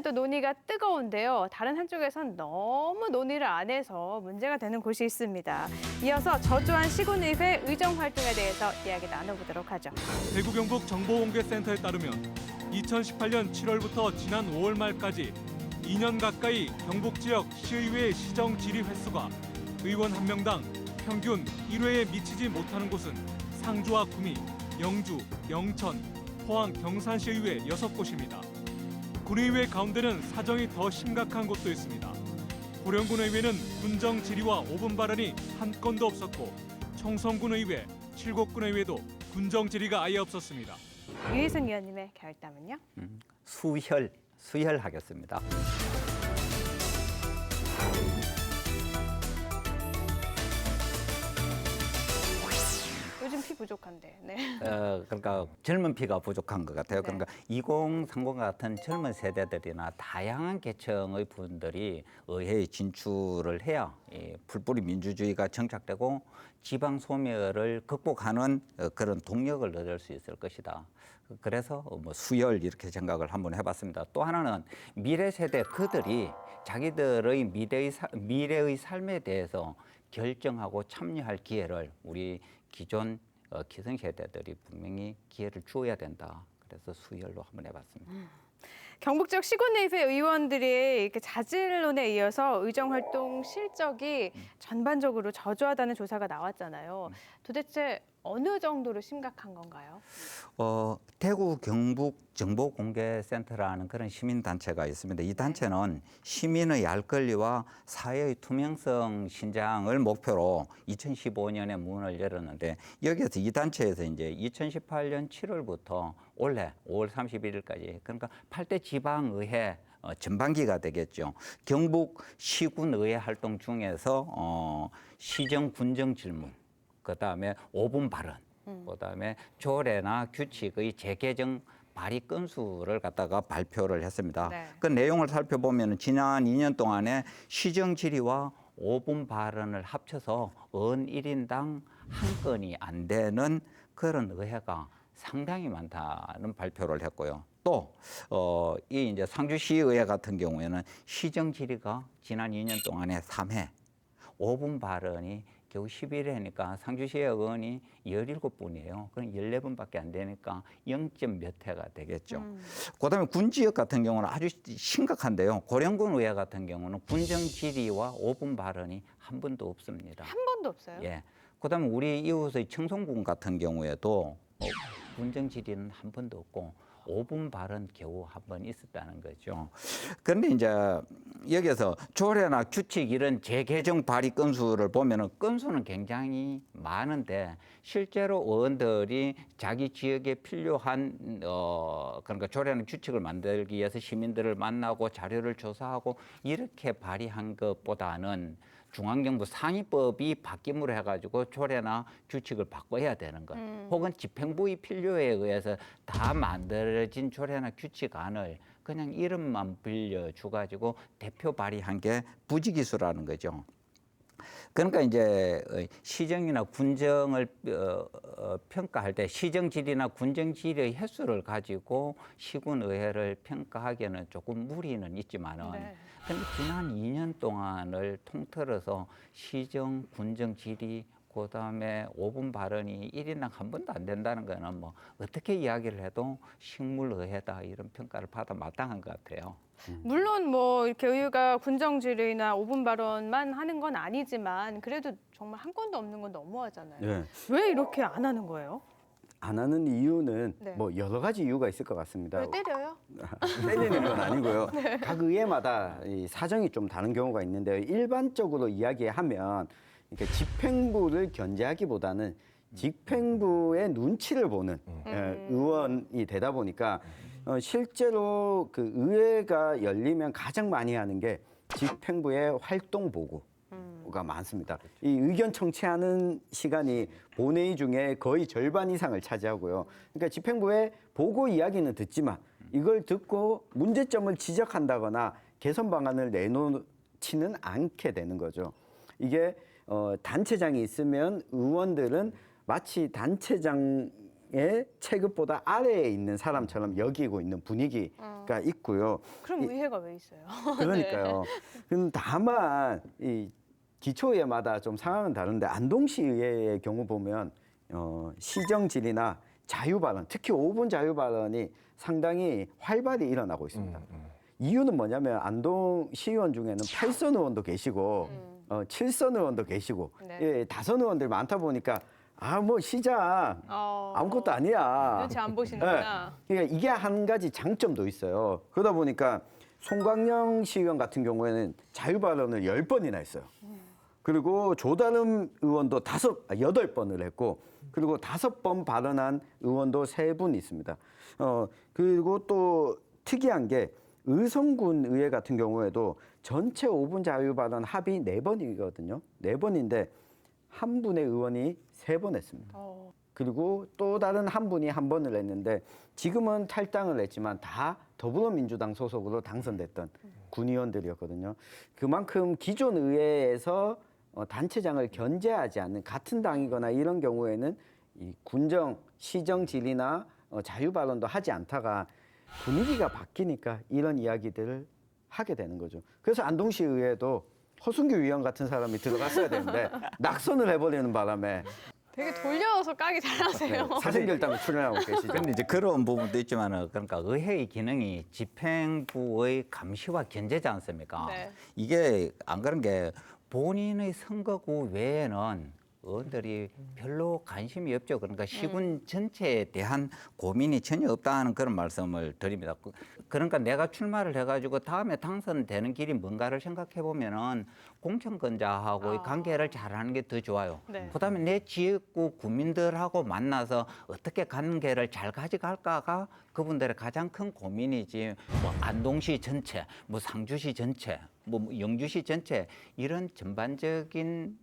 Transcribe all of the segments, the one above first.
또 논의가 뜨거운데요. 다른 한쪽에선 너무 논의를 안 해서 문제가 되는 곳이 있습니다. 이어서 저조한 시군의회 의정 활동에 대해서 이야기 나눠보도록 하죠. 대구 경북 정보공개센터에 따르면 2018년 7월부터 지난 5월 말까지 2년 가까이 경북 지역 시의회 시정 질의 횟수가 의원 한 명당 평균 1회에 미치지 못하는 곳은 상주와 구미, 영주, 영천, 포항 경산시의회 6곳입니다. 군의회 가운데는 사정이 더 심각한 곳도 있습니다. 고령군의회는 군정 질의와 5분 발언이 한 건도 없었고 청송군의회, 칠곡군의회도 군정 질의가 아예 없었습니다. 유희순 위원님의 결담은요? 수혈하겠습니다. 요즘 피 부족한데. 네. 그러니까 젊은 피가 부족한 것 같아요. 네. 그러니까 2030 같은 젊은 세대들이나 다양한 계층의 분들이 의회에 진출을 해야 이 풀뿌리 민주주의가 정착되고 지방 소멸을 극복하는 그런 동력을 얻을 수 있을 것이다. 그래서 뭐 수혈 이렇게 생각을 한번 해봤습니다. 또 하나는 미래 세대 그들이 자기들의 미래의 삶에 대해서 결정하고 참여할 기회를 우리 기존 기성세대들이 분명히 기회를 주어야 된다. 그래서 수혈로 한번 해봤습니다. 경북 지역 시군의회 의원들이 이렇게 자질론에 이어서 의정활동 실적이 전반적으로 저조하다는 조사가 나왔잖아요. 도대체 어느 정도로 심각한 건가요? 대구 경북 정보공개센터라는 그런 시민단체가 있습니다. 이 단체는 시민의 알 권리와 사회의 투명성 신장을 목표로 2015년에 문을 열었는데 여기에서 이 단체에서 이제 2018년 7월부터 올해 5월 31일까지 그러니까 8대 지방의회 전반기가 되겠죠. 경북 시군의회 활동 중에서 시정 군정 질문, 그다음에 5분 발언, 그다음에 조례나 규칙의 재개정 발의 건수를 갖다가 발표를 했습니다. 네. 그 내용을 살펴보면 지난 2년 동안에 시정 질의와 5분 발언을 합쳐서 은 1인당 한 건이 안 되는 그런 의회가 상당히 많다는 발표를 했고요. 또 이 이제 상주시의회 같은 경우에는 시정 질의가 지난 2년 동안에 3회, 5분 발언이 겨우 11회니까 상주시의 의원이 17분이에요. 그럼 14분밖에 안 되니까 0. 몇 회가 되겠죠. 그다음에 군 지역 같은 경우는 아주 심각한데요. 고령군 의회 같은 경우는 군정 질의와 5분 발언이 한 번도 없습니다. 한 번도 없어요? 예. 그다음에 우리 이웃의 청송군 같은 경우에도 군정 질의는 한 번도 없고 5분 발언 겨우 한 번 있었다는 거죠. 그런데 이제 여기서 조례나 규칙 이런 재개정 발의 건수를 보면은 건수는 굉장히 많은데 실제로 의원들이 자기 지역에 필요한 그러니까 조례나 규칙을 만들기 위해서 시민들을 만나고 자료를 조사하고 이렇게 발의한 것보다는 중앙정부 상위법이 바뀜으로 해가지고 조례나 규칙을 바꿔야 되는 것, 혹은 집행부의 필요에 의해서 다 만들어진 조례나 규칙안을 그냥 이름만 빌려줘가지고 대표 발의한 게 부지기수라는 거죠. 그러니까 이제 시정이나 군정을 평가할 때 시정 질의나 군정 질의 횟수를 가지고 시군의회를 평가하기에는 조금 무리는 있지만은 근데 지난 2년 동안을 통틀어서 시정, 군정 질의, 그다음에 5분 발언이 1인당 한 번도 안 된다는 거는 뭐 어떻게 이야기를 해도 식물의회다 이런 평가를 받아 마땅한 것 같아요. 물론 뭐 이렇게 의회가 군정 질의나 5분 발언만 하는 건 아니지만 그래도 정말 한 건도 없는 건 너무하잖아요. 네. 왜 이렇게 안 하는 거예요? 안 하는 이유는 네. 뭐 여러 가지 이유가 있을 것 같습니다. 왜 때려요? 때리는 건 아니고요. 각 의회마다 이 사정이 좀 다른 경우가 있는데요. 일반적으로 이야기하면 이렇게 집행부를 견제하기보다는 집행부의 눈치를 보는 의원이 되다 보니까 실제로 그 의회가 열리면 가장 많이 하는 게 집행부의 활동 보고가 많습니다. 이 의견 청취하는 시간이 본회의 중에 거의 절반 이상을 차지하고요. 그러니까 집행부의 보고 이야기는 듣지만 이걸 듣고 문제점을 지적한다거나 개선 방안을 내놓지는 않게 되는 거죠. 이게 단체장이 있으면 의원들은 마치 단체장의 체급보다 아래에 있는 사람처럼 여기고 있는 분위기가 있고요. 그럼 의회가 왜 있어요? 그러니까요. 그럼 다만 이 기초의회마다 좀 상황은 다른데 안동시의회의 경우 보면 시정질의나 자유발언, 특히 5분 자유발언이 상당히 활발히 일어나고 있습니다. 이유는 뭐냐면 안동 시의원 중에는 8선 의원도 계시고 7선 의원도 계시고 네. 예, 다선 의원들이 많다 보니까 뭐 시장 아무것도 아니야. 눈치 안 보시는구나. 네. 그러니까 이게 한 가지 장점도 있어요. 그러다 보니까 송광영 시의원 같은 경우에는 자유발언을 10번이나 했어요. 그리고 조다름 의원도 8번을 했고, 그리고 5번 발언한 의원도 3분 있습니다. 그리고 또 특이한 게 의성군 의회 같은 경우에도 전체 5분 자유 발언 합이 4번이거든요. 4번인데 한 분의 의원이 3번 했습니다. 그리고 또 다른 한 분이 1번을 했는데 지금은 탈당을 했지만 다 더불어민주당 소속으로 당선됐던 군의원들이었거든요. 그만큼 기존 의회에서 단체장을 견제하지 않는 같은 당이거나 이런 경우에는 이 군정, 시정 질의나 자유 발언도 하지 않다가 분위기가 바뀌니까 이런 이야기들을 하게 되는 거죠. 그래서 안동시 의회도 허순규 위원 같은 사람이 들어갔어야 되는데 낙선을 해버리는 바람에 되게 돌려서 까기 잘하세요. 사생결단을 출연하고 계시죠. 근데 이제 그런 부분도 있지만은 그러니까 의회의 기능이 집행부의 감시와 견제지 않습니까? 네. 이게 안 그런 게 본인의 선거구 외에는 의원들이 별로 관심이 없죠. 그러니까 시군 전체에 대한 고민이 전혀 없다는 그런 말씀을 드립니다. 그러니까 내가 출마를 해가지고 다음에 당선되는 길이 뭔가를 생각해 보면은 공천권자하고의 관계를 잘하는 게 더 좋아요. 네. 그다음에 내 지역구 구민들하고 만나서 어떻게 관계를 잘 가져갈까가 그분들의 가장 큰 고민이지. 뭐 안동시 전체, 뭐 상주시 전체, 뭐 영주시 전체 이런 전반적인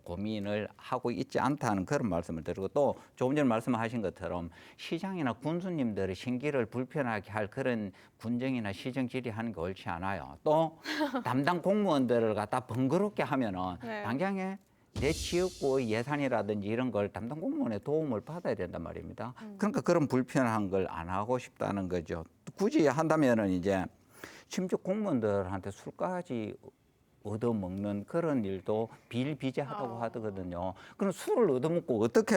고민을 하고 있지 않다는 그런 말씀을 드리고 또 조금 전에 말씀하신 것처럼 시장이나 군수님들의 심기를 불편하게 할 그런 군정이나 시정 질의하는 게 옳지 않아요. 또 담당 공무원들을 갖다 번거롭게 하면은 네. 당장에 내 지역구의 예산이라든지 이런 걸 담당 공무원의 도움을 받아야 된단 말입니다. 그러니까 그런 불편한 걸 안 하고 싶다는 거죠. 굳이 한다면은 이제 심지어 공무원들한테 술까지 얻어먹는 그런 일도 비일비재하다고 하거든요. 그럼 술을 얻어먹고 어떻게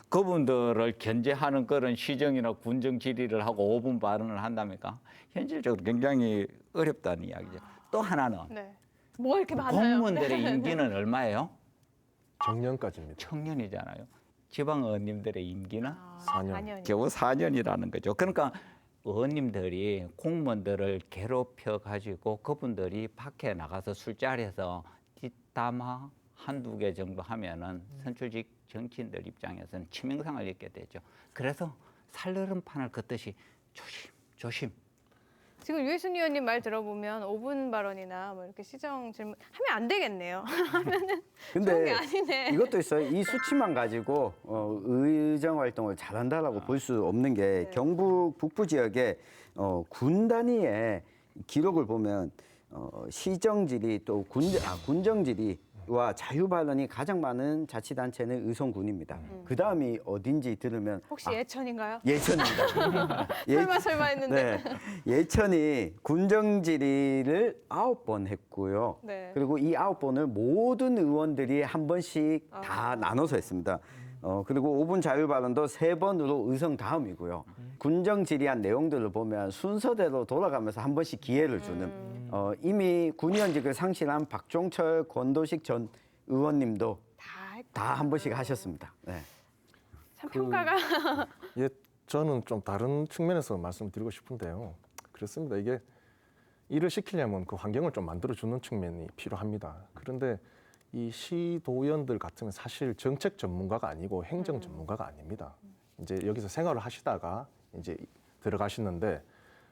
그분들을 견제하는 그런 시정이나 군정 질의를 하고 5분 발언을 한답니까? 현실적으로 굉장히 어렵다는 이야기죠. 또 하나는 네. 뭐 이렇게 많아요? 공무원들의 네. 임기는 얼마예요? 정년까지입니다. 청년이잖아요. 지방 의원님들의 임기는 4년. 4년이요. 겨우 4년이라는 거죠. 그러니까 의원님들이 공무원들을 괴롭혀 가지고 그분들이 밖에 나가서 술자리에서 뒷담화 한두 개 정도 하면은 선출직 정치인들 입장에서는 치명상을 입게 되죠. 그래서 살얼음판을 걷듯이 조심. 지금 유해순 의원님 말 들어보면 5분 발언이나 뭐 이렇게 시정 질문 하면 안 되겠네요. 하면은 좋은 게 근데 아니네. 이것도 있어요. 이 수치만 가지고 의정 활동을 잘한다라고 볼 수 없는 게 경북 북부 지역의 군 단위의 기록을 보면 시정질의 또 군정질의와 자유 발언이 가장 많은 자치단체는 의성군입니다. 그 다음이 어딘지 들으면 혹시 예천인가요? 예천입니다. 설마 했는데. 네, 예천이 군정질의를 9번 했고요. 네. 그리고 이 9번을 모든 의원들이 한 번씩 다 나눠서 했습니다. 그리고 5분 자유 발언도 3번으로 의성 다음이고요. 군정 질의한 내용들을 보면 순서대로 돌아가면서 한 번씩 기회를 주는 이미 군의원직을 상실한 박종철, 권도식 전 의원님도 다 했고. 다 한 번씩 하셨습니다. 네. 참 평가가 예, 저는 좀 다른 측면에서 말씀드리고 싶은데요. 그렇습니다. 이게 일을 시키려면 그 환경을 좀 만들어주는 측면이 필요합니다. 그런데 이 시도의원들 같으면 사실 정책 전문가가 아니고 행정 전문가가 아닙니다. 이제 여기서 생활을 하시다가 이제 들어가시는데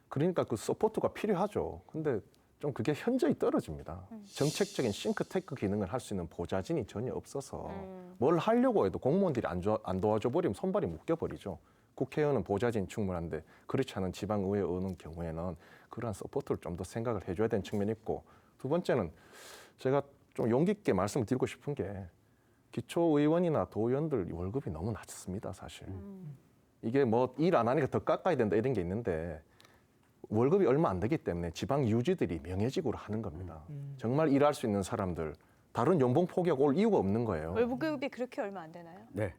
그러니까 그 서포트가 필요하죠. 근데 좀 그게 현저히 떨어집니다. 정책적인 싱크테크 기능을 할 수 있는 보좌진이 전혀 없어서 뭘 하려고 해도 공무원들이 안 도와줘 버리면 손발이 묶여 버리죠. 국회의원은 보좌진 충분한데 그렇지 않은 지방의회 오는 경우에는 그러한 서포트를 좀 더 생각을 해줘야 되는 측면이 있고 두 번째는 제가 좀 용기 있게 말씀을 드리고 싶은 게 기초의원이나 도의원들 월급이 너무 낮습니다, 사실. 이게 뭐 일 안 하니까 더 깎아야 된다 이런 게 있는데 월급이 얼마 안 되기 때문에 지방 유지들이 명예직으로 하는 겁니다. 정말 일할 수 있는 사람들 다른 연봉 포기하고 올 이유가 없는 거예요. 월급이 그렇게 얼마 안 되나요? 네.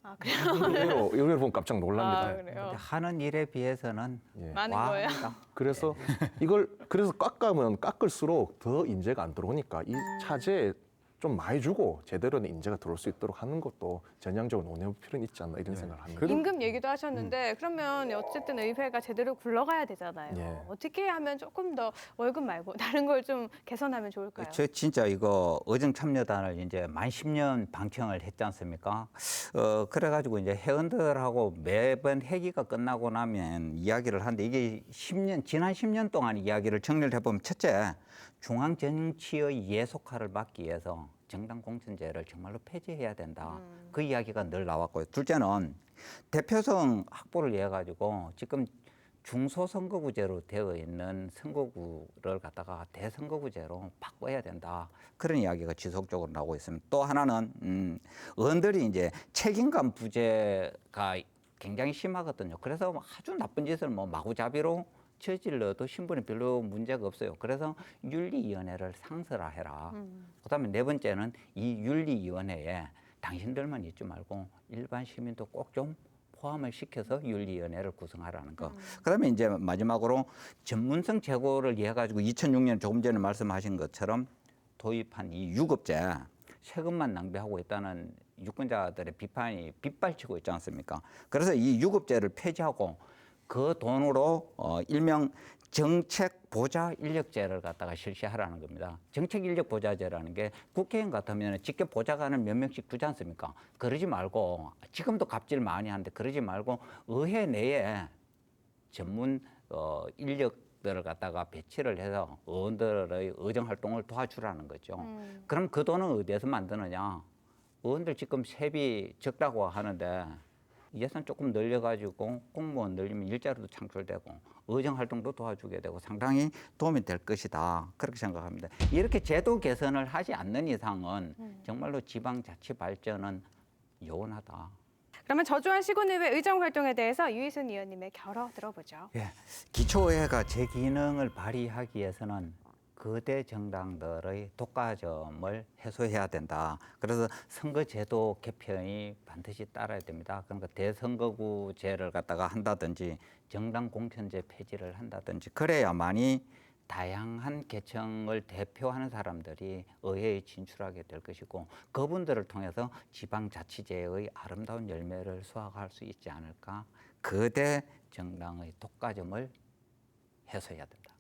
아 그래요? 의외로 보면 깜짝 아 놀랍니다. 그래요? 하는 일에 비해서는 예. 많은 거예요? 그래서 이걸 그래서 깎으면 깎을수록 더 인재가 안 들어오니까 이 차제에 좀 많이 주고 제대로 된 인재가 들어올 수 있도록 하는 것도 전향적으로 논의할 필요는 있지 않나 이런 생각을 합니다. 임금 얘기도 하셨는데 그러면 어쨌든 의회가 제대로 굴러가야 되잖아요. 예. 어떻게 하면 조금 더 월급 말고 다른 걸 좀 개선하면 좋을까요? 저 진짜 이거 의정참여단을 이제 만 10년 방청을 했지 않습니까? 그래가지고 이제 회원들하고 매번 회기가 끝나고 나면 이야기를 하는데 이게 지난 10년 동안 이야기를 정리를 해보면 첫째, 중앙 정치의 예속화를 막기 위해서 정당 공천제를 정말로 폐지해야 된다. 그 이야기가 늘 나왔고요. 둘째는 대표성 확보를 위해 가지고 지금 중소선거구제로 되어 있는 선거구를 갖다가 대선거구제로 바꿔야 된다. 그런 이야기가 지속적으로 나오고 있습니다. 또 하나는 의원들이 이제 책임감 부재가 굉장히 심하거든요. 그래서 아주 나쁜 짓을 뭐 마구잡이로 저질러도 신분에 별로 문제가 없어요. 그래서 윤리위원회를 상설화해라. 그다음에 네 번째는 이 윤리위원회에 당신들만 있지 말고 일반 시민도 꼭 좀 포함을 시켜서 윤리위원회를 구성하라는 거. 그다음에 이제 마지막으로 전문성 제고를 위해 가지고 2006년 조금 전에 말씀하신 것처럼 도입한 이 유급제, 세금만 낭비하고 있다는 유권자들의 비판이 빗발치고 있지 않습니까? 그래서 이 유급제를 폐지하고 그 돈으로 일명 정책 보좌 인력제를 갖다가 실시하라는 겁니다. 정책 인력 보좌제라는 게 국회의원 같으면 직접 보좌관을 몇 명씩 두지 않습니까? 그러지 말고 지금도 갑질 많이 하는데 그러지 말고 의회 내에 전문 인력들을 갖다가 배치를 해서 의원들의 의정 활동을 도와주라는 거죠. 그럼 그 돈은 어디에서 만드느냐? 의원들 지금 세비 적다고 하는데 예산 조금 늘려가지고 공무원 늘리면 일자리도 창출되고 의정 활동도 도와주게 되고 상당히 도움이 될 것이다. 그렇게 생각합니다. 이렇게 제도 개선을 하지 않는 이상은 정말로 지방자치 발전은 요원하다. 그러면 저주한 시군의회 의정 활동에 대해서 유희순 의원님의 결어 들어보죠. 예, 기초의회가 제 기능을 발휘하기 위해서는 거대 정당들의 독과점을 해소해야 된다. 그래서 선거제도 개편이 반드시 따라야 됩니다. 그러니까 대선거구제를 갖다가 한다든지 정당 공천제 폐지를 한다든지 그래야만이 다양한 계층을 대표하는 사람들이 의회에 진출하게 될 것이고 그분들을 통해서 지방자치제의 아름다운 열매를 수확할 수 있지 않을까. 거대 정당의 독과점을 해소해야 된다.